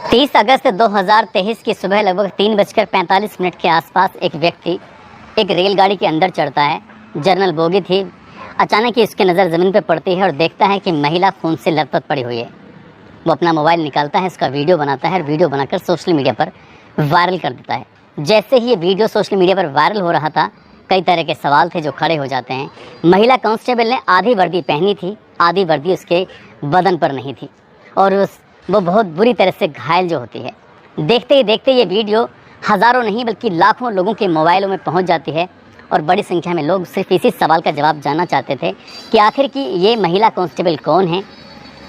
30 अगस्त 2023 की सुबह लगभग 3:45 के आसपास एक व्यक्ति एक रेलगाड़ी के अंदर चढ़ता है। जनरल बोगी थी। अचानक ही उसकी नज़र ज़मीन पर पड़ती है और देखता है कि महिला खून से लथपथ पड़ी हुई है। वो अपना मोबाइल निकालता है, इसका वीडियो बनाता है और वीडियो बनाकर सोशल मीडिया पर वायरल कर देता है। जैसे ही ये वीडियो सोशल मीडिया पर वायरल हो रहा था, कई तरह के सवाल थे जो खड़े हो जाते हैं। महिला कांस्टेबल ने आधी वर्दी पहनी थी, आधी वर्दी उसके बदन पर नहीं थी और वो बहुत बुरी तरह से घायल जो होती है। देखते ही देखते ये वीडियो हज़ारों नहीं बल्कि लाखों लोगों के मोबाइलों में पहुंच जाती है और बड़ी संख्या में लोग सिर्फ इसी सवाल का जवाब जानना चाहते थे कि आखिर की ये महिला कांस्टेबल कौन है,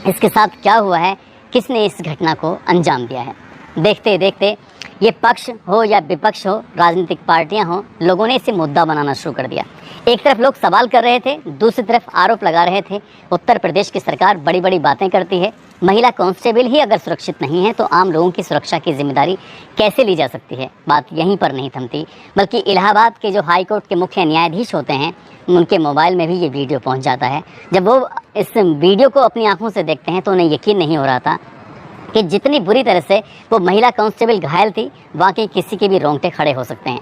इसके साथ क्या हुआ है, किसने इस घटना को अंजाम दिया है। देखते ही देखते ये पक्ष हो या विपक्ष हो, राजनीतिक पार्टियां हो, लोगों ने इसे मुद्दा बनाना शुरू कर दिया। एक तरफ लोग सवाल कर रहे थे, दूसरी तरफ आरोप लगा रहे थे उत्तर प्रदेश की सरकार बड़ी बड़ी बातें करती है, महिला कांस्टेबल ही अगर सुरक्षित नहीं है तो आम लोगों की सुरक्षा की जिम्मेदारी कैसे ली जा सकती है। बात यहीं पर नहीं थमती, बल्कि इलाहाबाद के जो हाई कोर्ट के मुख्य न्यायाधीश होते हैं, उनके मोबाइल में भी ये वीडियो पहुंच जाता है। जब वो इस वीडियो को अपनी आंखों से देखते हैं तो उन्हें यकीन नहीं हो रहा था कि जितनी बुरी तरह से वो महिला कांस्टेबल घायल थी, वाकई किसी के भी रोंगटे खड़े हो सकते हैं।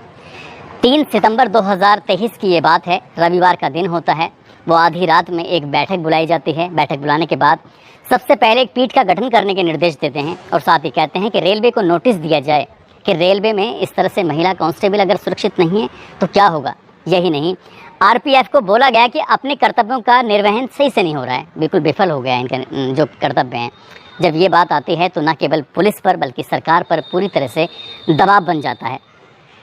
3 सितंबर 2023 की ये बात है। रविवार का दिन होता है। वो आधी रात में एक बैठक बुलाई जाती है। बैठक बुलाने के बाद सबसे पहले एक पीठ का गठन करने के निर्देश देते हैं और साथ ही कहते हैं कि रेलवे को नोटिस दिया जाए कि रेलवे में इस तरह से महिला कांस्टेबल अगर सुरक्षित नहीं है तो क्या होगा। यही नहीं, आरपीएफ को बोला गया कि अपने कर्तव्यों का निर्वहन सही से नहीं हो रहा है, बिल्कुल विफल हो गया है इनका जो कर्तव्य हैं। जब ये बात आती है तो न केवल पुलिस पर बल्कि सरकार पर पूरी तरह से दबाव बन जाता है।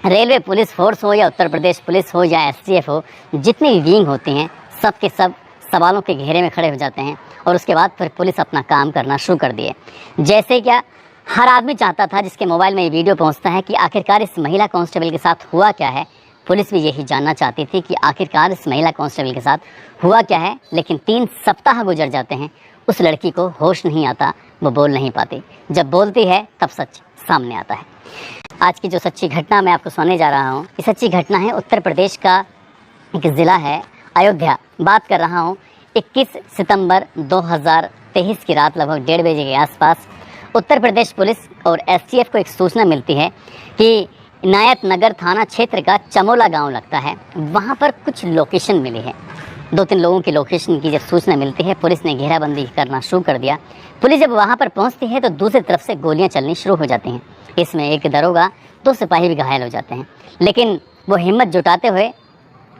रेलवे पुलिस फोर्स हो या उत्तर प्रदेश पुलिस हो या एसटीएफ हो, जितनी भी विंग होती हैं, सब के सब सवालों के घेरे में खड़े हो जाते हैं और उसके बाद फिर पुलिस अपना काम करना शुरू कर दिए। जैसे क्या हर आदमी चाहता था जिसके मोबाइल में ये वीडियो पहुंचता है कि आखिरकार इस महिला कांस्टेबल के साथ हुआ क्या है। पुलिस भी यही जानना चाहती थी कि आखिरकार इस महिला कांस्टेबल के साथ हुआ क्या है। लेकिन 3 सप्ताह गुजर जाते हैं, उस लड़की को होश नहीं आता, वो बोल नहीं पाती। जब बोलती है तब सच सामने आता है। आज की जो सच्ची घटना मैं आपको सुनाने जा रहा हूँ, ये सच्ची घटना है उत्तर प्रदेश का एक ज़िला है अयोध्या। बात कर रहा हूँ 21 सितंबर 2023 की रात लगभग 1:30 बजे के आसपास उत्तर प्रदेश पुलिस और एसटीएफ को एक सूचना मिलती है कि इनायत नगर थाना क्षेत्र का चमोला गांव लगता है, वहां पर कुछ लोकेशन मिली है। 2-3 लोगों की लोकेशन की जब सूचना मिलती है, पुलिस ने घेराबंदी करना शुरू कर दिया। पुलिस जब वहां पर पहुंचती है तो दूसरी तरफ से गोलियां चलनी शुरू हो जाती हैं। इसमें एक दरोगा, 2 सिपाही भी घायल हो जाते हैं। लेकिन वो हिम्मत जुटाते हुए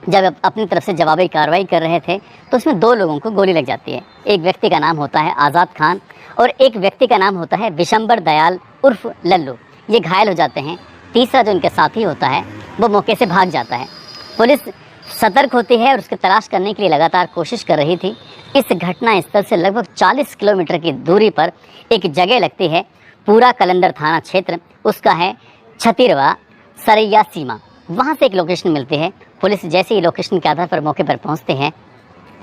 जब अपनी तरफ से जवाबी कार्रवाई कर रहे थे तो उसमें 2 लोगों को गोली लग जाती है। एक व्यक्ति का नाम होता है आज़ाद खान और एक व्यक्ति का नाम होता है विशंबर दयाल उर्फ लल्लू। ये घायल हो जाते हैं। तीसरा जो इनके साथी होता है वो मौके से भाग जाता है। पुलिस सतर्क होती है और उसकी तलाश करने के लिए लगातार कोशिश कर रही थी। इस घटना स्थल से लगभग 40 किलोमीटर की दूरी पर एक जगह लगती है, पूरा कलंदर थाना क्षेत्र, उसका है छतिरवा सरैया सीमा। वहाँ से एक लोकेशन मिलती है। पुलिस जैसे ही लोकेशन के आधार पर मौके पर पहुँचते हैं,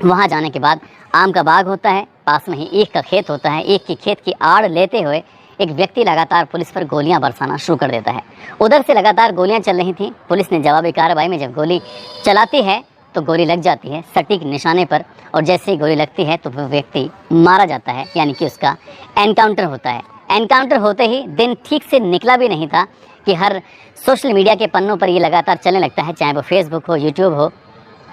वहाँ जाने के बाद आम का बाग होता है, पास में ही ईख का खेत होता है। ईख के खेत की आड़ लेते हुए एक व्यक्ति लगातार पुलिस पर गोलियां बरसाना शुरू कर देता है। उधर से लगातार गोलियां चल रही थीं। पुलिस ने जवाबी कार्रवाई में जब गोली चलाती है तो गोली लग जाती है सटीक निशाने पर और जैसे ही गोली लगती है तो वो व्यक्ति मारा जाता है, यानी कि उसका एनकाउंटर होता है। एनकाउंटर होते ही दिन ठीक से निकला भी नहीं था कि हर सोशल मीडिया के पन्नों पर ये लगातार चलने लगता है, चाहे वो फेसबुक हो, यूट्यूब हो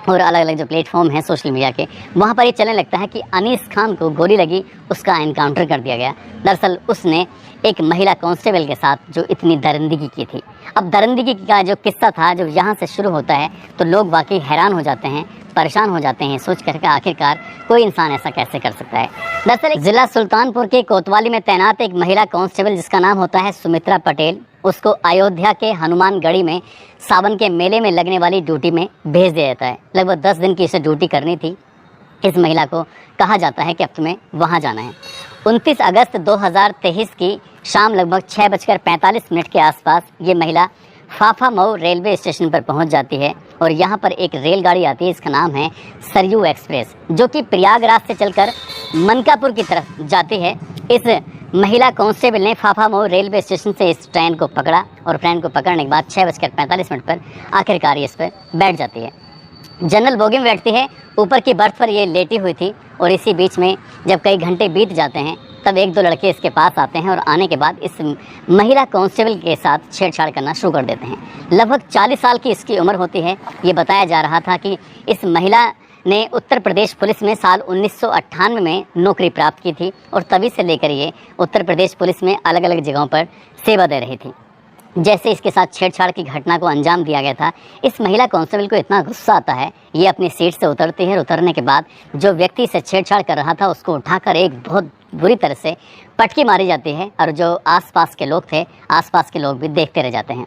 और अलग अलग जो प्लेटफॉर्म हैं सोशल मीडिया के, वहाँ पर ये चलने लगता है कि अनीस खान को गोली लगी, उसका एनकाउंटर कर दिया गया। दरअसल उसने एक महिला कांस्टेबल के साथ जो इतनी दरिंदगी की थी। अब दरिंदगी का जो किस्सा था जो यहाँ से शुरू होता है तो लोग वाकई हैरान हो जाते हैं, परेशान हो जाते हैं, सोच कर आखिरकार कोई इंसान ऐसा कैसे कर सकता है। दरअसल जिला सुल्तानपुर के कोतवाली में तैनात एक महिला कांस्टेबल जिसका नाम होता है सुमित्रा पटेल, उसको अयोध्या के हनुमानगढ़ी में सावन के मेले में लगने वाली ड्यूटी में भेज दिया जाता है। लगभग 10 दिन की इसे ड्यूटी करनी थी। इस महिला को कहा जाता है कि अब तुम्हें वहाँ जाना है। 29 अगस्त 2023 की शाम लगभग 6:45 के आसपास ये महिला फाफा मऊ रेलवे स्टेशन पर पहुंच जाती है और यहाँ पर एक रेलगाड़ी आती है, इसका नाम है सरयू एक्सप्रेस, जो कि प्रयागराज से चलकर मनकापुर की तरफ जाती है। इस महिला कांस्टेबल ने फाफा मऊ रेलवे स्टेशन से इस ट्रेन को पकड़ा और ट्रेन को पकड़ने के बाद 6:45 पर आखिरकार इस पर बैठ जाती है। जनरल बोगी में बैठती है। ऊपर की बर्थ पर ये लेटी हुई थी और इसी बीच में जब कई घंटे बीत जाते हैं तब एक दो लड़के इसके पास आते हैं और आने के बाद इस महिला कांस्टेबल के साथ छेड़छाड़ करना शुरू कर देते हैं। लगभग 40 साल की इसकी उम्र होती है। ये बताया जा रहा था कि इस महिला ने उत्तर प्रदेश पुलिस में साल 1998 में नौकरी प्राप्त की थी और तभी से लेकर ये उत्तर प्रदेश पुलिस में अलग अलग जगहों पर सेवा दे रही थी। जैसे इसके साथ छेड़छाड़ की घटना को अंजाम दिया गया था, इस महिला कांस्टेबल को इतना गुस्सा आता है, ये अपनी सीट से उतरती है और उतरने के बाद जो व्यक्ति इसे छेड़छाड़ कर रहा था उसको उठाकर एक बहुत बुरी तरह से पटकी मारी जाती है और जो आसपास के लोग थे, आसपास के लोग भी देखते रह जाते हैं।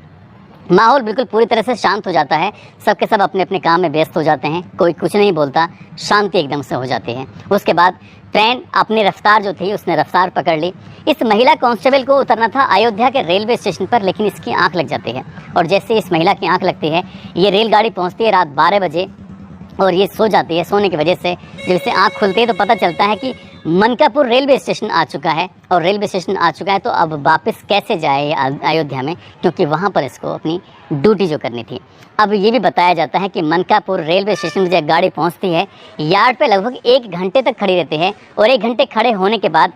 माहौल बिल्कुल पूरी तरह से शांत हो जाता है। सबके सब अपने अपने काम में व्यस्त हो जाते हैं, कोई कुछ नहीं बोलता, शांति एकदम से हो जाती है। उसके बाद ट्रेन अपनी रफ्तार जो थी उसने रफ्तार पकड़ ली। इस महिला कांस्टेबल को उतरना था अयोध्या के रेलवे स्टेशन पर, लेकिन इसकी आंख लग जाती है और जैसे इस महिला की आंख लगती है, ये रेलगाड़ी पहुंचती है रात 12 बजे और ये सो जाती है। सोने की वजह से जब इसे आँख खुलती है तो पता चलता है कि मनकापुर रेलवे स्टेशन आ चुका है और रेलवे स्टेशन आ चुका है तो अब वापस कैसे जाए अयोध्या में, क्योंकि वहाँ पर इसको अपनी ड्यूटी जो करनी थी। अब ये भी बताया जाता है कि मनकापुर रेलवे स्टेशन में जब गाड़ी पहुँचती है, यार्ड पे लगभग 1 घंटे तक खड़ी रहती है और 1 घंटे खड़े होने के बाद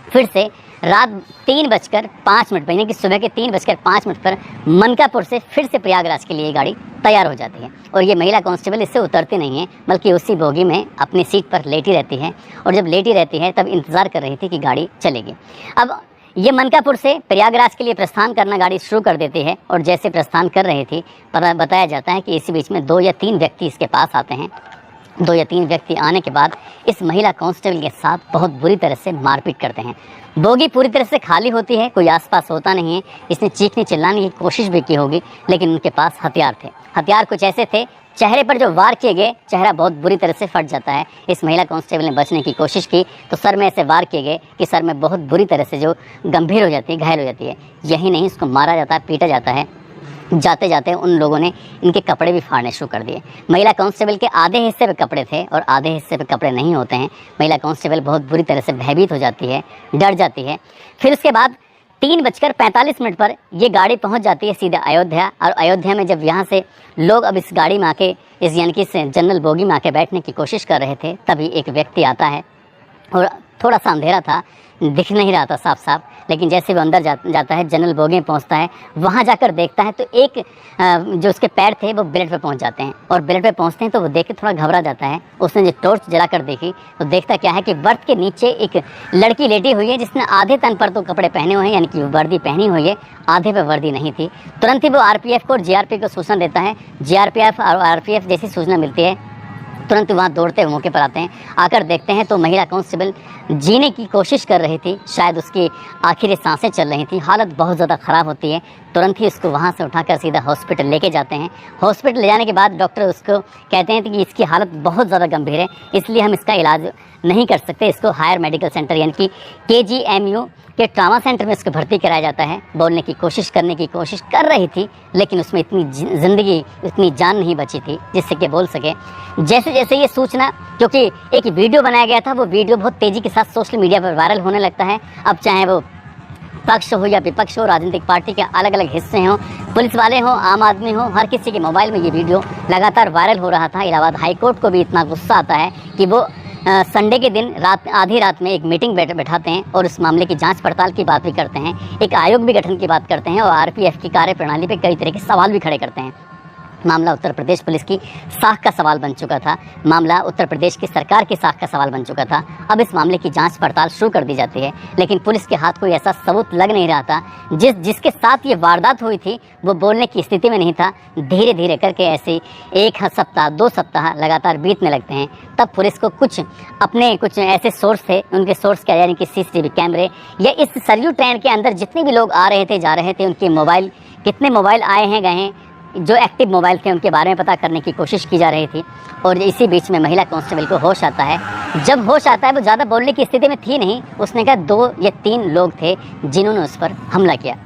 फिर से रात 3:05 यानी कि सुबह के 3:05 पर मनकापुर से फिर से प्रयागराज के लिए गाड़ी तैयार हो जाती है और ये महिला कांस्टेबल इससे उतरती नहीं है, बल्कि उसी बोगी में अपनी सीट पर लेटी रहती है और जब लेटी रहती है तब इंतज़ार कर रही थी कि गाड़ी चलेगी। अब ये मनकापुर से प्रयागराज के लिए प्रस्थान करना गाड़ी शुरू कर देती है और जैसे प्रस्थान कर रही थी बताया जाता है कि इसी बीच में 2 या 3 व्यक्ति इसके पास आते हैं। 2 या 3 व्यक्ति आने के बाद इस महिला कांस्टेबल के साथ बहुत बुरी तरह से मारपीट करते हैं। बोगी पूरी तरह से खाली होती है, कोई आसपास होता नहीं है। इसने चीखने चिल्लाने की कोशिश भी की होगी, लेकिन उनके पास हथियार थे। हथियार कुछ ऐसे थे, चेहरे पर जो वार किए गए, चेहरा बहुत बुरी तरह से फट जाता है। इस महिला कांस्टेबल ने बचने की कोशिश की तो सर में ऐसे वार किए गए कि सर में बहुत बुरी तरह से जो गंभीर हो जाती है, घायल हो जाती है। यही नहीं, इसको मारा जाता है, पीटा जाता है। जाते जाते उन लोगों ने इनके कपड़े भी फाड़ने शुरू कर दिए। महिला कांस्टेबल के आधे हिस्से पे कपड़े थे और आधे हिस्से पे कपड़े नहीं होते हैं। महिला कांस्टेबल बहुत बुरी तरह से भयभीत हो जाती है, डर जाती है। फिर उसके बाद 3:45 पर ये गाड़ी पहुंच जाती है सीधे अयोध्या और अयोध्या में जब यहाँ से लोग अब इस गाड़ी में आके इस यानी कि इस जनरल बोगी में आके बैठने की कोशिश कर रहे थे, तभी एक व्यक्ति आता है और थोड़ा सा अंधेरा था, दिख नहीं रहा था साफ साफ, लेकिन जैसे वो अंदर जाता है, जनरल बोगी में पहुंचता है, वहां जाकर देखता है तो एक जो उसके पैर थे वो बेल्ट पे पहुंच जाते हैं और बेल्ट पे पहुंचते हैं तो वो देख के थोड़ा घबरा जाता है। उसने जो टॉर्च जलाकर देखी तो देखता क्या है कि बर्थ के नीचे एक लड़की लेटी हुई है जिसने आधे तन पर तो कपड़े पहने हुए हैं, यानी कि वर्दी पहनी हुई है, आधे पे वर्दी नहीं थी। तुरंत ही वो आरपीएफ को और जीआरपी को सूचना देता है। जीआरपीएफ और आरपीएफ जैसी सूचना मिलती है तुरंत वहाँ दौड़ते हुए मौके पर आते हैं। आकर देखते हैं तो महिला कांस्टेबल जीने की कोशिश कर रही थी, शायद उसकी आखिरी सांसें चल रही थी, हालत बहुत ज़्यादा ख़राब होती है। तुरंत ही उसको वहाँ से उठाकर सीधा हॉस्पिटल लेके जाते हैं। हॉस्पिटल ले जाने के बाद डॉक्टर उसको कहते हैं कि इसकी हालत बहुत ज़्यादा गंभीर है, इसलिए हम इसका इलाज नहीं कर सकते, इसको हायर मेडिकल सेंटर यानी कि KGMU के ट्रामा सेंटर में इसको भर्ती कराया जाता है। बोलने की कोशिश करने की कोशिश कर रही थी, लेकिन उसमें इतनी ज़िंदगी, इतनी जान नहीं बची थी जिससे कि बोल सके। जैसे जैसे ये सूचना, क्योंकि एक वीडियो बनाया गया था, वो वीडियो बहुत तेज़ी के साथ सोशल मीडिया पर वायरल होने लगता है। अब चाहे वो पक्ष हो या विपक्ष हो, राजनीतिक पार्टी के अलग अलग हिस्से हों, पुलिस वाले हों, आम आदमी हो, हर किसी के मोबाइल में ये वीडियो लगातार वायरल हो रहा था। इलाहाबाद हाईकोर्ट को भी इतना गुस्सा आता है कि वो संडे के दिन आधी रात में एक मीटिंग बैठाते हैं और उस मामले की जांच पड़ताल की बात भी करते हैं, एक आयोग भी गठन की बात करते हैं और आरपीएफ की कार्यप्रणाली पे कई तरह के सवाल भी खड़े करते हैं। मामला उत्तर प्रदेश पुलिस की साख का सवाल बन चुका था, मामला उत्तर प्रदेश की सरकार की साख का सवाल बन चुका था। अब इस मामले की जांच पड़ताल शुरू कर दी जाती है, लेकिन पुलिस के हाथ कोई ऐसा सबूत लग नहीं रहा था। जिसके साथ ये वारदात हुई थी वो बोलने की स्थिति में नहीं था। धीरे धीरे करके ऐसे 1 सप्ताह 2 सप्ताह लगातार बीतने लगते हैं। तब पुलिस को कुछ ऐसे सोर्स थे, उनके सोर्स क्या, यानी कि CCTV कैमरे या इस सरयू ट्रेन के अंदर जितने भी लोग आ रहे थे जा रहे थे, उनके मोबाइल, कितने मोबाइल आए हैं गए हैं, जो एक्टिव मोबाइल थे उनके बारे में पता करने की कोशिश की जा रही थी। और इसी बीच में महिला कांस्टेबल को होश आता है। जब होश आता है वो ज़्यादा बोलने की स्थिति में थी नहीं। उसने कहा 2 या 3 लोग थे जिन्होंने उस पर हमला किया।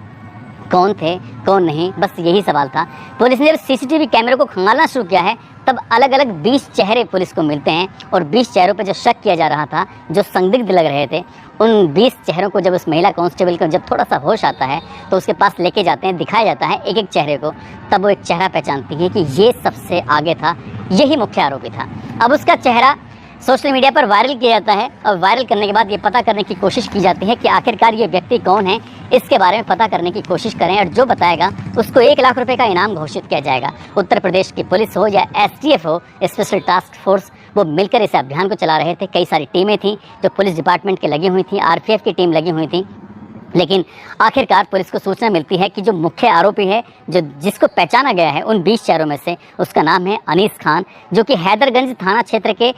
कौन थे कौन नहीं, बस यही सवाल था। पुलिस ने जब CCTV कैमरे को खंगालना शुरू किया है तब अलग अलग 20 चेहरे पुलिस को मिलते हैं और 20 चेहरों पर जो शक किया जा रहा था, जो संदिग्ध लग रहे थे, उन 20 चेहरों को जब उस महिला कांस्टेबल को जब थोड़ा सा होश आता है तो उसके पास लेके जाते हैं, दिखाया जाता है एक एक चेहरे को। तब वो एक चेहरा पहचानती है कि ये सबसे आगे था, यही मुख्य आरोपी था। अब उसका चेहरा सोशल मीडिया पर वायरल किया जाता है और वायरल करने के बाद ये पता करने की कोशिश की जाती है कि आखिरकार ये व्यक्ति कौन है। इसके बारे में पता करने की कोशिश करें और जो बताएगा उसको 1 लाख रुपए का इनाम घोषित किया जाएगा। उत्तर प्रदेश की पुलिस हो या STF हो, स्पेशल टास्क फोर्स, वो मिलकर इस अभियान को चला रहे थे। कई सारी टीमें थीं जो पुलिस डिपार्टमेंट की लगी हुई थी, RPF की टीम लगी हुई थी। लेकिन आखिरकार पुलिस को सूचना मिलती है कि जो मुख्य आरोपी है, जिसको पहचाना गया है उन 20 चेहरों में से, उसका नाम है अनीस खान, जो कि हैदरगंज थाना क्षेत्र के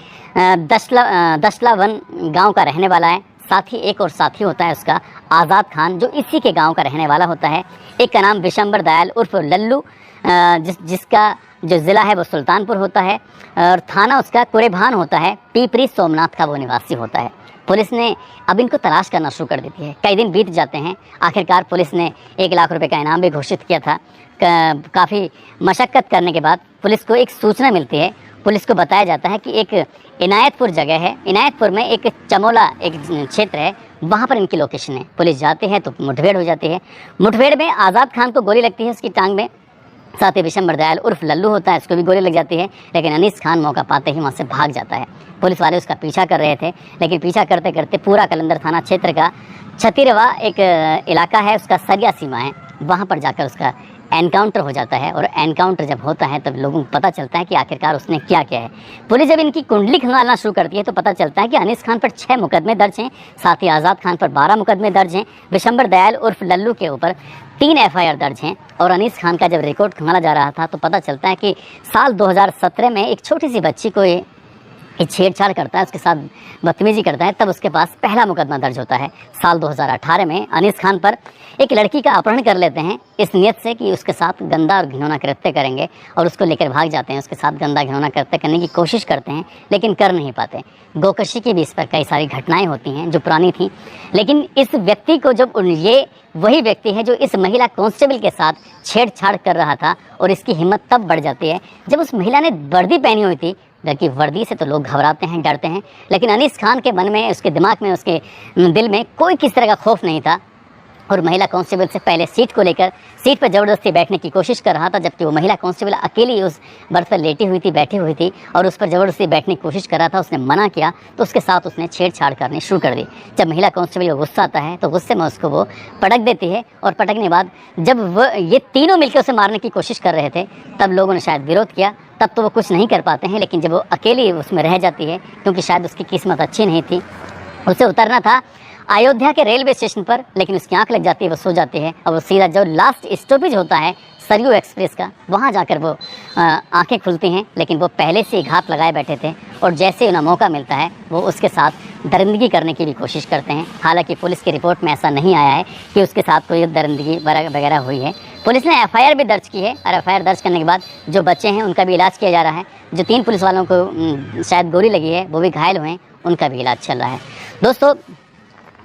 दशलावन गांव का रहने वाला है। साथ ही एक और साथी होता है उसका आज़ाद खान, जो इसी के गांव का रहने वाला होता है। एक का नाम विशंबर दयाल उर्फ लल्लू, जिसका जो ज़िला है वो सुल्तानपुर होता है और थाना उसका कुरेभान होता है। पीपरी सोमनाथ का वो निवासी होता है। पुलिस ने अब इनको तलाश करना शुरू कर देती है। कई दिन बीत जाते हैं। आखिरकार पुलिस ने 1 लाख रुपए का इनाम भी घोषित किया था। काफ़ी मशक्क़त करने के बाद पुलिस को एक सूचना मिलती है। पुलिस को बताया जाता है कि एक इनायतपुर जगह है, इनायतपुर में एक चमोला एक क्षेत्र है, वहाँ पर इनकी लोकेशन है। पुलिस जाते हैं तो मुठभेड़ हो जाती है। मुठभेड़ में आज़ाद खान को गोली लगती है उसकी टांग में। साथ ही विशंबर दयाल उर्फ लल्लू होता है, उसको भी गोली लग जाती है। लेकिन अनीस खान मौका पाते ही वहाँ से भाग जाता है। पुलिस वाले उसका पीछा कर रहे थे, लेकिन पीछा करते करते पूरा कलंदर थाना क्षेत्र का 36वां एक इलाका है, उसका सरिया सीमा है, वहाँ पर जाकर उसका एनकाउंटर हो जाता है। और एनकाउंटर जब होता है तब लोगों को पता चलता है कि आखिरकार उसने क्या किया है। पुलिस जब इनकी कुंडली खंगालना शुरू करती है तो पता चलता है कि अनीस खान पर 6 मुकदमे दर्ज हैं। साथ ही आज़ाद खान पर 12 मुकदमे दर्ज हैं। विशंबर दयाल उर्फ लल्लू के ऊपर 3 FIR दर्ज हैं। और अनीस खान का जब रिकॉर्ड खंगाला जा रहा था तो पता चलता है कि साल 2017 में एक छोटी सी बच्ची को ये छेड़छाड़ करता है, उसके साथ बदतमीजी करता है, तब उसके पास पहला मुकदमा दर्ज होता है। साल 2018 में अनीस खान पर एक लड़की का अपहरण कर लेते हैं, इस नियत से कि उसके साथ गंदा और घिनौना कृत्य करेंगे, और उसको लेकर भाग जाते हैं। उसके साथ गंदा घिनौना कृत्य करने की कोशिश करते हैं लेकिन कर नहीं पाते। गोकशी की भी इस पर कई सारी घटनाएं होती हैं जो पुरानी थी। लेकिन इस व्यक्ति को जब ये वही व्यक्ति है जो इस महिला कांस्टेबल के साथ छेड़छाड़ कर रहा था, और इसकी हिम्मत तब बढ़ जाती है जब उस महिला ने वर्दी पहनी हुई थी। जबकि वर्दी से तो लोग घबराते हैं, डरते हैं, लेकिन अनीस खान के मन में, उसके दिमाग में, उसके दिल में कोई किस तरह का खौफ नहीं था। और महिला कांस्टेबल से पहले सीट को लेकर सीट पर ज़बरदस्ती बैठने की कोशिश कर रहा था, जबकि वो महिला कांस्टेबल अकेली उस बर्थ पर लेटी हुई थी, बैठी हुई थी, और उस पर ज़बरदस्ती बैठने की कोशिश कर रहा था। उसने मना किया तो उसके साथ उसने छेड़छाड़ करनी शुरू कर दी। जब महिला कांस्टेबल को गुस्सा आता है तो गुस्से में उसको वो पटक देती है, और पटकने के बाद जब वह ये तीनों मिलकर उसे मारने की कोशिश कर रहे थे तब लोगों ने शायद विरोध किया। तब तो वो कुछ नहीं कर पाते हैं, लेकिन जब वो अकेली उसमें रह जाती है, क्योंकि शायद उसकी किस्मत अच्छी नहीं थी, उसे उतरना था अयोध्या के रेलवे स्टेशन पर, लेकिन उसकी आंख लग जाती है, वो सो जाती है, और वो सीधा जो लास्ट स्टॉपेज होता है सरयू एक्सप्रेस का, वहाँ जाकर वो आंखें खुलती हैं। लेकिन वो पहले से ही घात लगाए बैठे थे, और जैसे उन्हें मौका मिलता है वो उसके साथ दरिंदगी करने की भी कोशिश करते हैं। हालांकि पुलिस की रिपोर्ट में ऐसा नहीं आया है कि उसके साथ कोई दरिंदगी वगैरह हुई है। पुलिस ने FIR भी दर्ज की है, और FIR दर्ज करने के बाद जो बच्चे हैं उनका भी इलाज किया जा रहा है। जो 3 पुलिस वालों को शायद गोली लगी है वो भी घायल हुए हैं, उनका भी इलाज चल रहा है। दोस्तों,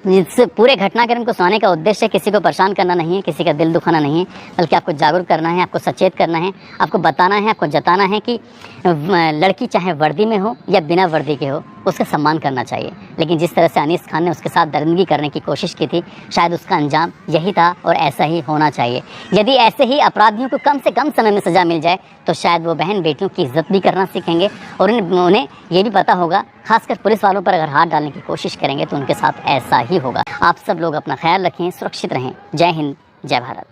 इस पूरे घटनाक्रम को सुनाने का उद्देश्य किसी को परेशान करना नहीं है, किसी का दिल दुखाना नहीं है, बल्कि आपको जागरूक करना है, आपको सचेत करना है, आपको बताना है, आपको जताना है कि लड़की चाहे वर्दी में हो या बिना वर्दी के हो, उसका सम्मान करना चाहिए। लेकिन जिस तरह से अनीस खान ने उसके साथ दरिंदगी करने की कोशिश की थी, शायद उसका अंजाम यही था और ऐसा ही होना चाहिए। यदि ऐसे ही अपराधियों को कम से कम समय में सज़ा मिल जाए तो शायद वो बहन बेटियों की इज्जत भी करना सीखेंगे, और उन्हें ये भी पता होगा, खासकर पुलिस वालों पर अगर हाथ डालने की कोशिश करेंगे तो उनके साथ ऐसा ही होगा। आप सब लोग अपना ख्याल रखें, सुरक्षित रहें। जय हिंद, जय भारत।